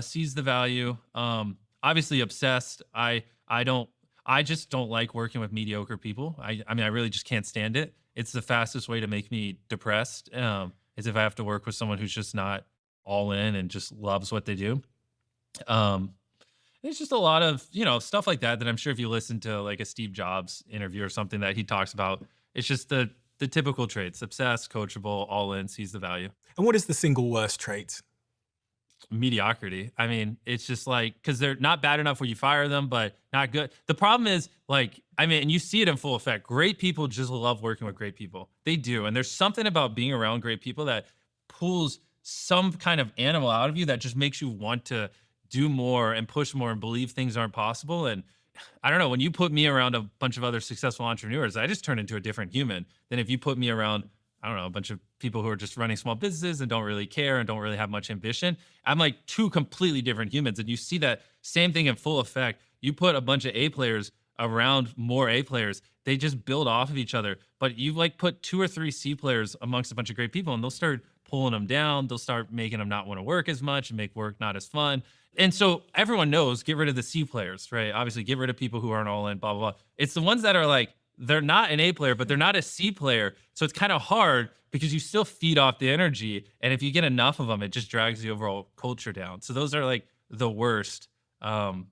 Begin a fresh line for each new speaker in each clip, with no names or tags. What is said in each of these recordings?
Sees the value. Obviously obsessed. I don't. I just don't like working with mediocre people. I mean, I really just can't stand it. It's the fastest way to make me depressed. Is if I have to work with someone who's just not all in and just loves what they do. Um, there's just a lot of stuff like that that I'm sure if you listen to like a Steve Jobs interview or something that he talks about, it's just the typical traits: obsessed, coachable, all in, sees the value.
And what is the single worst trait?
Mediocrity. I mean, it's just like because they're not bad enough when you fire them, but not good. The problem is like, I mean, and you see it in full effect. Great people just love working with great people. They do. And there's something about being around great people that pulls some kind of animal out of you that just makes you want to do more and push more and believe things aren't possible. And I don't know, when you put me around a bunch of other successful entrepreneurs, I just turn into a different human than if you put me around, I don't know, a bunch of people who are just running small businesses and don't really care and don't really have much ambition. I'm like two completely different humans. And you see that same thing in full effect. You put a bunch of A players around more A players, they just build off of each other. But you like put two or three C players amongst a bunch of great people and they'll start pulling them down. They'll start making them not want to work as much and make work not as fun. And so everyone knows get rid of the C players, right? Obviously, get rid of people who aren't all in, blah, blah, blah. It's the ones that are like, they're not an A player, but they're not a C player. So it's kind of hard because you still feed off the energy. And if you get enough of them, it just drags the overall culture down. So those are like the worst. I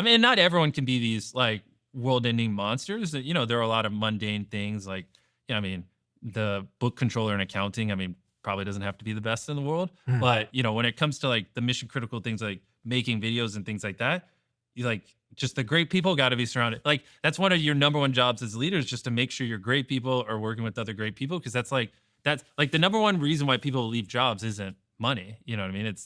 mean, not everyone can be these like world ending monsters. There are a lot of mundane things like, I mean, the book controller in accounting, I mean, probably doesn't have to be the best in the world.
Hmm.
But, when it comes to like the mission critical things like making videos and things like that, you like just the great people got to be surrounded. Like that's one of your number one jobs as leaders, just to make sure your great people are working with other great people. Cause that's like the number one reason why people leave jobs isn't money. You know what I mean? It's